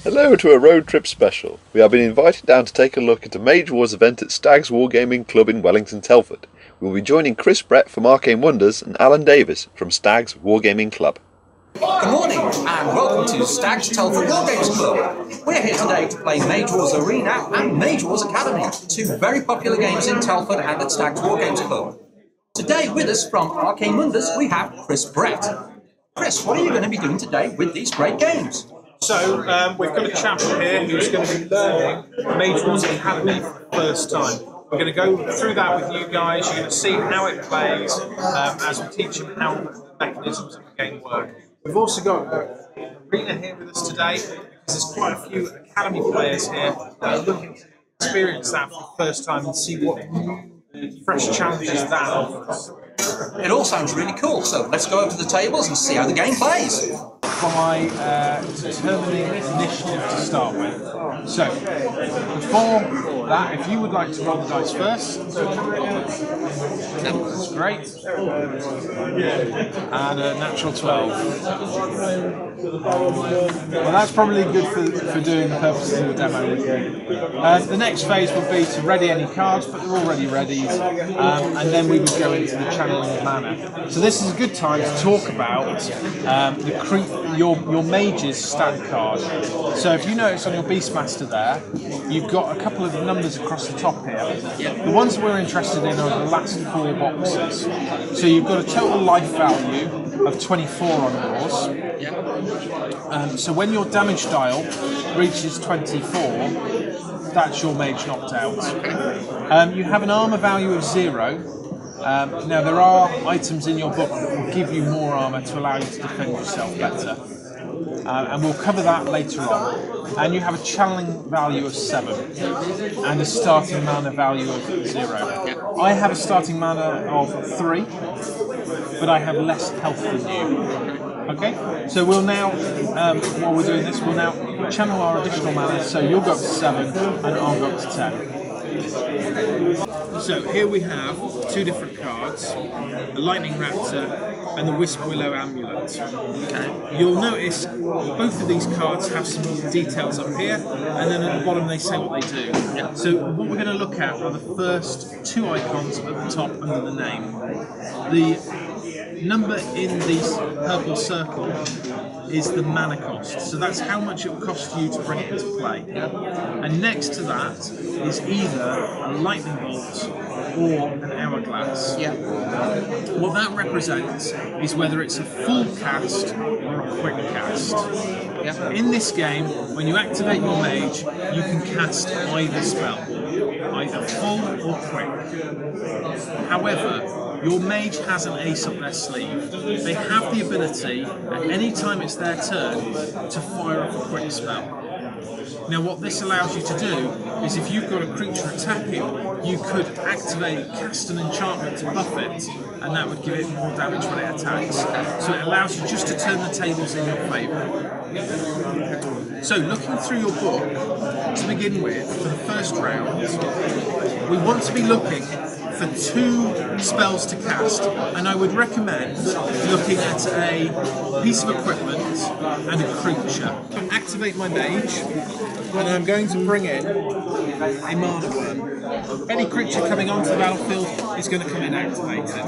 Hello to a road trip special. We have been invited down to take a look at a Mage Wars event at Stag's Wargaming Club in Wellington, Telford. We will be joining Chris Brett from Arcane Wonders and Alan Davis from Stag's Wargaming Club. Good morning and welcome to Stag's Telford Wargames Club. We're here today to play Mage Wars Arena and Mage Wars Academy, two very popular games in Telford and at Stag's Wargames Club. Today with us from Arcane Wonders we have Chris Brett. Chris, what are you going to be doing today with these great games? So we've got a chap here who's going to be learning Mage Wars Academy for the first time. We're going to go through that with you guys. You're going to see how it plays as we teach him how the mechanisms of the game work. We've also got Arena here with us today because there's quite a few Academy players here that are looking to experience that for the first time and see what new, fresh challenges that offers. It all sounds really cool, so let's go over to the tables and see how the game plays. By determining initiative to start with. So, before that, if you would like to roll the dice first, that's great. And a natural 12. Well, that's probably good for doing the purposes of the demo with you. The next phase would be to ready any cards, but they're already ready, and then we would go into the channeling of mana. So this is a good time to talk about your mage's stat card. So if you notice on your Beastmaster there, you've got a couple of numbers across the top here. The ones that we're interested in are the last 4 boxes. So you've got a total life value of 24 on yours. So when your damage dial reaches 24, that's your mage knocked out. You have an armor value of 0. Now there are items in your book that will give you more armour to allow you to defend yourself better. And we'll cover that later on. And you have a channeling value of 7 and a starting mana value of 0. I have a starting mana of 3, but I have less health than you. Okay, so we'll now, while we're doing this, we'll now channel our additional mana, so you'll go up to 7 and I'll go up to 10. So here we have 2 different cards, the Lightning Raptor and the Wisp Willow Amulet. Okay. You'll notice both of these cards have some details up here, and then at the bottom they say what they do. So what we're going to look at are the first 2 icons at the top under the name. The number in the purple circle is the mana cost, so that's how much it will cost you to bring it into play. And next to that is either a lightning bolt or an hourglass. What that represents is whether it's a full cast or a quick cast. In this game, when you activate your mage, you can cast either spell, either full or quick. However, your mage has an ace up their sleeve. They have the ability, at any time it's their turn, to fire off a quick spell. Now what this allows you to do is if you've got a creature attacking, you could cast an enchantment to buff it, and that would give it more damage when it attacks. So it allows you just to turn the tables in your favour. So looking through your book, to begin with, for the first round, we want to be looking for 2 spells to cast, and I would recommend looking at a piece of equipment and a creature. Activate my mage, and I'm going to bring in a mana burn. Any creature coming onto the battlefield is going to come in activated.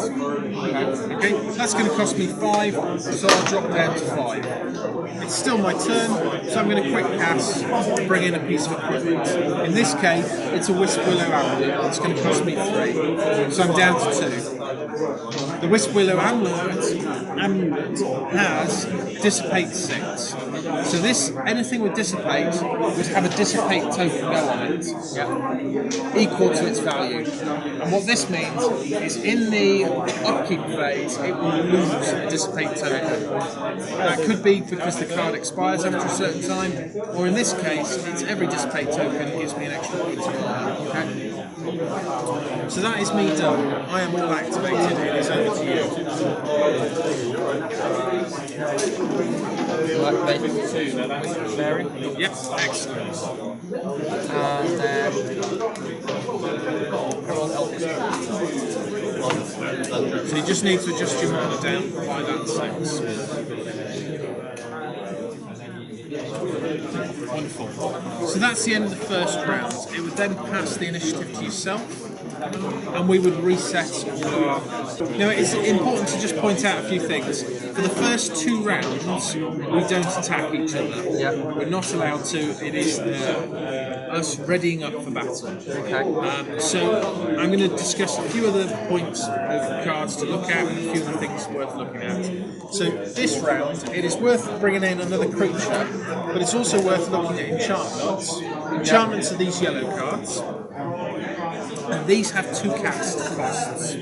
Okay, that's going to cost me 5, so I'll drop down to 5. It's still my turn, so I'm going to quick cast, bring in a piece of equipment. In this case, it's a Wisp Willow Amulet. It's going to cost me 3, so I'm down to 2. The Wisp Willow Amulet has Dissipate 6. So anything with Dissipate would have a Dissipate token go on it, equal to its value. And what this means is in the upkeep phase, it will lose a Dissipate token. That could be because the card expires after a certain time, or in this case, it's every Dissipate token gives me an extra point of mana. Okay? So that is me done. I am all activated. It is over to you. Mary? Yep, excellent. And So you just need to adjust your mana down by that 6. Wonderful. So that's the end of the first round. It would then pass the initiative to yourself, and we would reset all our... Now, it's important to just point out a few things. For the first 2 rounds, we don't attack each other. We're not allowed to. It is us readying up for battle. So I'm going to discuss a few other points of cards to look at and a few other things worth looking at. So this round, it is worth bringing in another creature, but it's also worth looking at enchantments. Enchantments are these yellow cards. And these have 2 cast costs.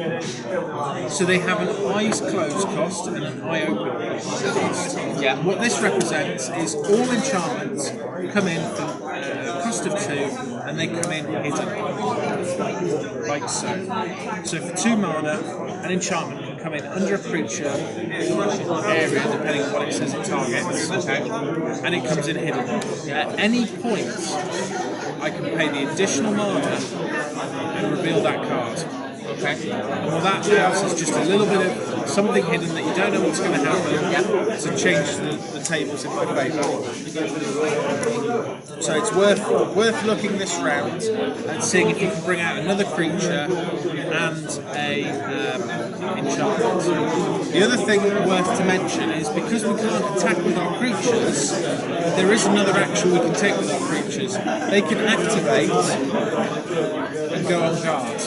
So they have an eyes closed cost and an eye open cost. And what this represents is all enchantments come in for a cost of 2, and they come in hidden, like so. So for 2 mana, an enchantment can come in under a creature area, depending on what it says it targets, and it comes in hidden. At any point, I can pay the additional mana and reveal that card. And what that allows is just a little bit of something hidden that you don't know what's going to happen to change the tables in my favour. So it's worth looking this round and seeing if you can bring out another creature and a enchantment. The other thing worth to mention is because we can't attack with our creatures, there is another action we can take with our creatures. They can activate and go on guard.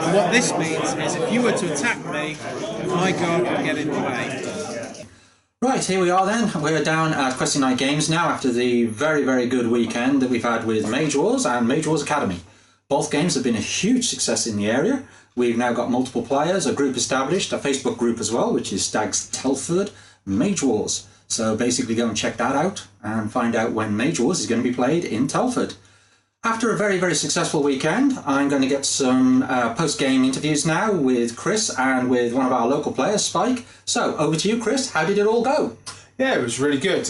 And what this means is if you were to attack me, my guard would get in the way. Right, here we are then. We're down at Question Night Games now after the very, very good weekend that we've had with Mage Wars and Mage Wars Academy. Both games have been a huge success in the area. We've now got multiple players, a group established, a Facebook group as well, which is Stags Telford Mage Wars. So basically go and check that out and find out when Mage Wars is going to be played in Telford. After a very, very successful weekend, I'm going to get some post-game interviews now with Chris and with one of our local players, Spike. So, over to you, Chris. How did it all go? Yeah, it was really good.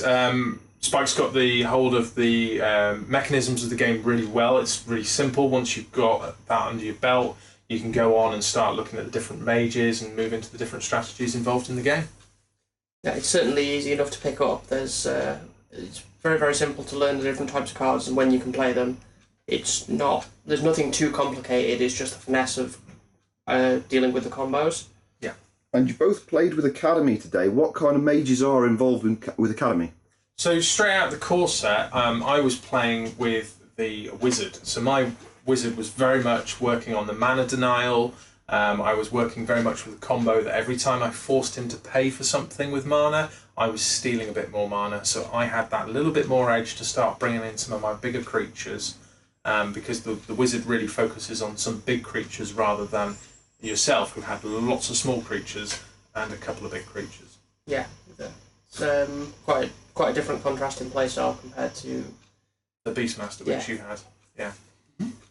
Spike's got the hold of the mechanisms of the game really well. It's really simple. Once you've got that under your belt, you can go on and start looking at the different mages and move into the different strategies involved in the game. Yeah, it's certainly easy enough to pick up. It's very, very simple to learn the different types of cards and when you can play them. There's nothing too complicated. It's just the finesse of dealing with the combos. Yeah. And you both played with Academy today. What kind of mages are involved with Academy? So straight out of the core set, I was playing with the wizard. So my wizard was very much working on the mana denial. I was working very much with a combo that every time I forced him to pay for something with mana, I was stealing a bit more mana. So I had that little bit more edge to start bringing in some of my bigger creatures. Because the wizard really focuses on some big creatures rather than yourself, who had lots of small creatures and a couple of big creatures. Yeah, it's quite a different contrast in playstyle compared to the Beastmaster, which you had. Yeah.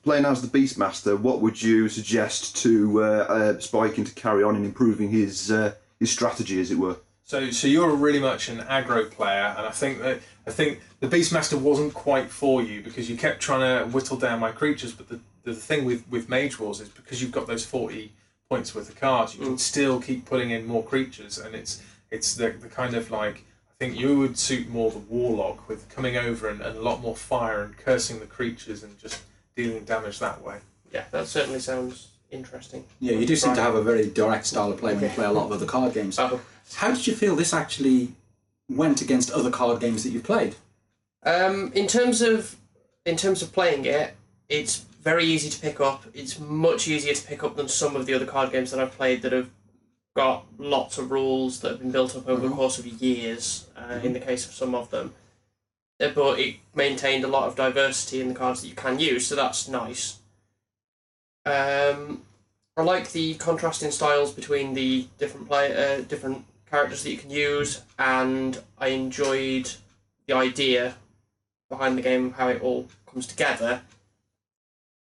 Playing as the Beastmaster, what would you suggest to Spike to carry on in improving his strategy, as it were? So you're really much an aggro player, and I think the Beastmaster wasn't quite for you because you kept trying to whittle down my creatures. But the thing with Mage Wars is because you've got those 40 points worth of cards, you can still keep putting in more creatures, and it's the kind of like, I think you would suit more the Warlock with coming over and a lot more fire and cursing the creatures and just dealing damage that way. Yeah, that certainly sounds interesting. Yeah, you do seem to have a very direct style of play when you play a lot of other card games. How did you feel this actually went against other card games that you've played? In terms of playing it, it's very easy to pick up. It's much easier to pick up than some of the other card games that I've played that have got lots of rules that have been built up over the course of years, in the case of some of them. But it maintained a lot of diversity in the cards that you can use, so that's nice. I like the contrasting styles between the different characters that you can use, and I enjoyed the idea behind the game, how it all comes together.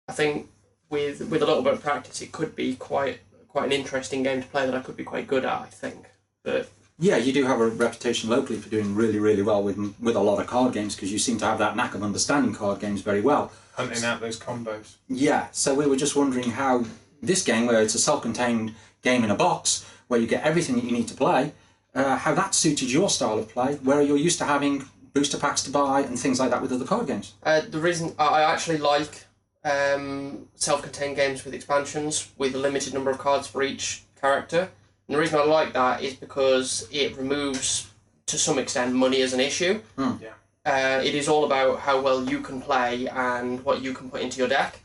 I think with a little bit of practice, it could be quite an interesting game to play that I could be quite good at, I think. But yeah, you do have a reputation locally for doing really, really well with a lot of card games, because you seem to have that knack of understanding card games very well. Hunting out those combos. Yeah, so we were just wondering how this game, where it's a self-contained game in a box, where you get everything that you need to play, how that suited your style of play, where you're used to having booster packs to buy and things like that with other card games? The reason I actually like self-contained games with expansions with a limited number of cards for each character. And the reason I like that is because it removes, to some extent, money as an issue. It is all about how well you can play and what you can put into your deck.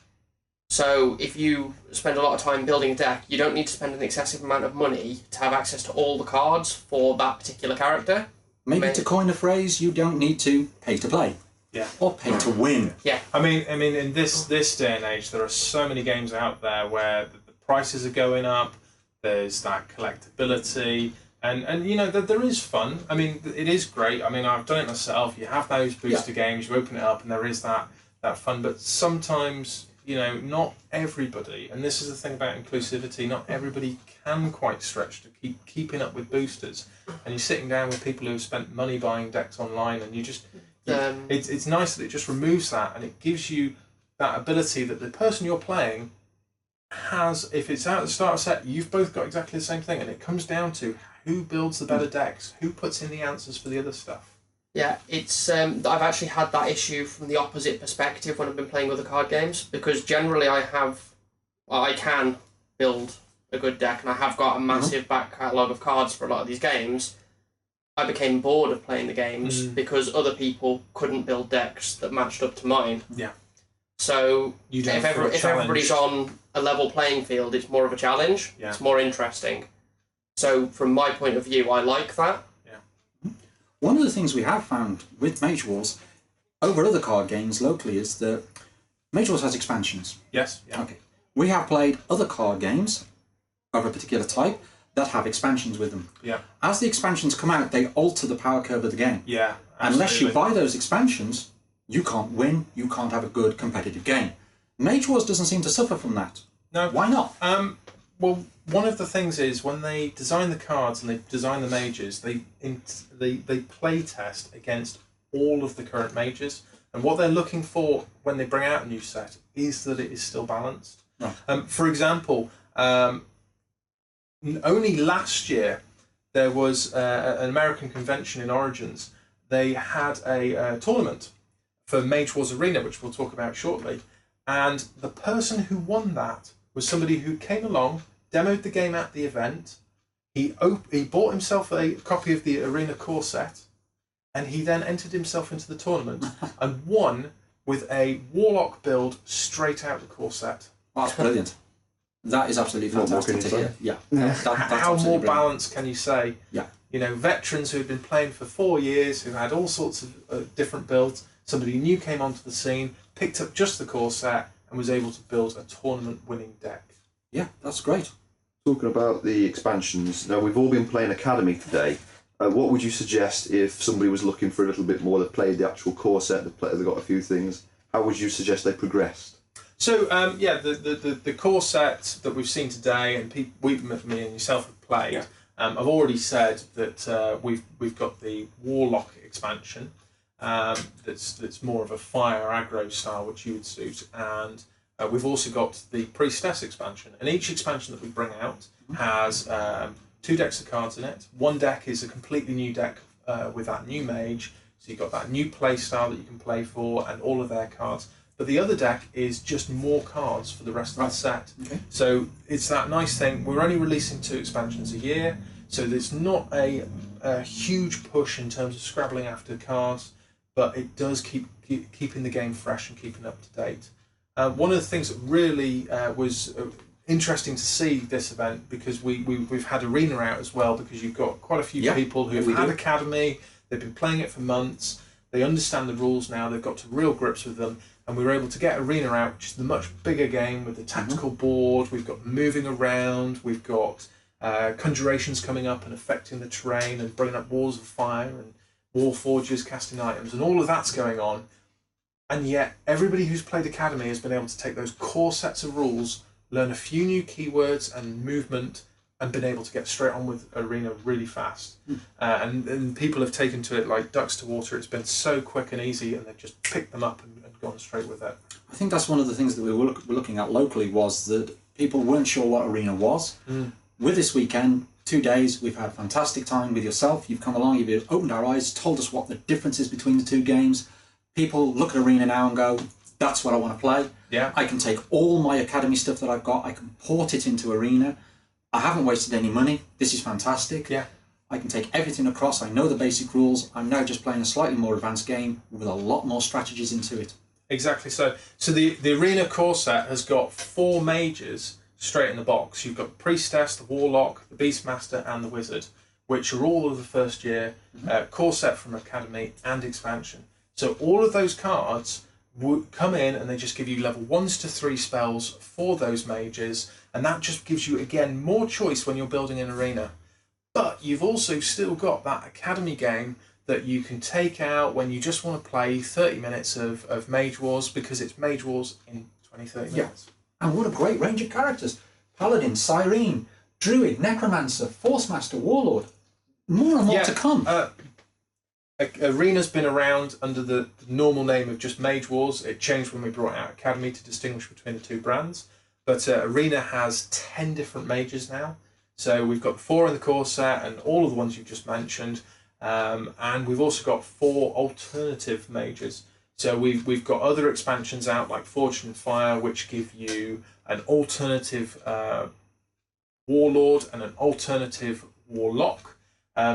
So if you spend a lot of time building a deck, you don't need to spend an excessive amount of money to have access to all the cards for that particular character. Maybe to coin a phrase, you don't need to pay to play. Yeah. Or pay to win. Yeah. I mean, in this day and age, there are so many games out there where the prices are going up. There's that collectability, and you know that there is fun. I mean, it is great. I mean, I've done it myself. You have those booster games. You open it up, and there is that fun. But sometimes, you know, not everybody, and this is the thing about inclusivity, not everybody can quite stretch to keep keeping up with boosters. And you're sitting down with people who have spent money buying decks online, and you just, it's nice that it just removes that, and it gives you that ability that the person you're playing has. If it's out at the start of the set, you've both got exactly the same thing, and it comes down to who builds the better decks, who puts in the answers for the other stuff. Yeah, it's I've actually had that issue from the opposite perspective when I've been playing other card games, because generally I can build a good deck, and I have got a massive back catalogue of cards for a lot of these games. I became bored of playing the games because other people couldn't build decks that matched up to mine. Yeah. So if everybody's on a level playing field, it's more of a challenge. Yeah. It's more interesting. So from my point of view, I like that. One of the things we have found with Mage Wars over other card games locally is that Mage Wars has expansions. Yes. Yeah. Okay. We have played other card games of a particular type that have expansions with them. Yeah. As the expansions come out, they alter the power curve of the game. Yeah. Unless you buy those expansions, you can't win, you can't have a good competitive game. Mage Wars doesn't seem to suffer from that. No. Why not? Well, one of the things is when they design the cards and they design the mages, they play test against all of the current mages, and what they're looking for when they bring out a new set is that it is still balanced. Right. For example, only last year there was an American convention in Origins. They had a tournament for Mage Wars Arena, which we'll talk about shortly, and the person who won that was somebody who came along, demoed the game at the event. He bought himself a copy of the Arena core set, and he then entered himself into the tournament and won with a Warlock build straight out the core set. Oh, that's brilliant. That is absolutely fantastic to hear. Yeah. That's How more brilliant. balanced can you say? Yeah. You know, veterans who had been playing for 4 years, who had all sorts of different builds. Somebody new came onto the scene, picked up just the core set, and was able to build a tournament-winning deck. Yeah, that's great. Talking about the expansions, now we've all been playing Academy today. What would you suggest if somebody was looking for a little bit more, they've played the actual core set, they've got a few things, how would you suggest they progressed? So, the core set that we've seen today, and me and yourself have played, I've already said that we've got the Warlock expansion, that's more of a fire aggro style, which you would suit, and we've also got the Priestess expansion, and each expansion that we bring out has 2 decks of cards in it. One deck is a completely new deck with that new mage, so you've got that new play style that you can play for, and all of their cards. But the other deck is just more cards for the rest of the set. Okay. So it's that nice thing. We're only releasing 2 expansions a year, so there's not a huge push in terms of scrabbling after cards, but it does keeping the game fresh and keeping up to date. One of the things that really was interesting to see this event, because we've had Arena out as well, because you've got quite a few people who've had Academy, they've been playing it for months, they understand the rules now, they've got to real grips with them, and we were able to get Arena out, which is the much bigger game with the tactical board, we've got moving around, we've got conjurations coming up and affecting the terrain and bringing up walls of fire and wall forges casting items, and all of that's going on. And yet everybody who's played Academy has been able to take those core sets of rules, learn a few new keywords and movement, and been able to get straight on with Arena really fast. And people have taken to it like ducks to water. It's been so quick and easy, and they've just picked them up and gone straight with it. I think that's one of the things that we were looking at locally, was that people weren't sure what Arena was. With this weekend, 2 days. We've had a fantastic time with yourself. You've come along, you've opened our eyes, told us what the difference is between the two games. People look at Arena now and go, that's what I want to play. Yeah. I can take all my Academy stuff that I've got, I can port it into Arena. I haven't wasted any money. This is fantastic. Yeah. I can take everything across. I know the basic rules. I'm now just playing a slightly more advanced game with a lot more strategies into it. Exactly. So the Arena core set has got 4 mages straight in the box. You've got the Priestess, the Warlock, the Beastmaster, and the Wizard, which are all of the first year core set from Academy and expansion. So all of those cards would come in and they just give you level 1s to 3 spells for those mages, and that just gives you, again, more choice when you're building an arena. But you've also still got that Academy game that you can take out when you just want to play 30 minutes of Mage Wars, because it's Mage Wars in 20, 30 minutes. And what a great range of characters. Paladin, Cyrene, Druid, Necromancer, Force Master, Warlord. More and more to come. Arena's been around under the normal name of just Mage Wars. It changed when we brought out Academy to distinguish between the two brands. But Arena has 10 different mages now. So we've got 4 in the core set and all of the ones you've just mentioned. And we've also got 4 alternative mages. So we've got other expansions out like Forged in Fire, which give you an alternative Warlord and an alternative Warlock,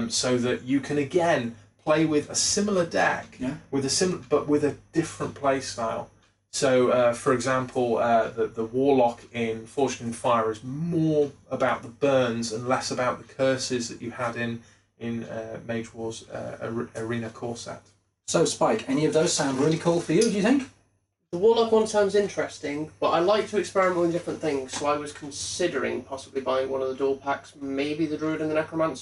so that you can again play with a similar deck with a different play style. So, for example, the Warlock in Forged in Fire is more about the burns and less about the curses that you had in Mage Wars Arena core set. So, Spike, any of those sound really cool for you, do you think? The Warlock one sounds interesting, but I like to experiment with different things, so I was considering possibly buying one of the dual packs, maybe the Druid and the Necromancer.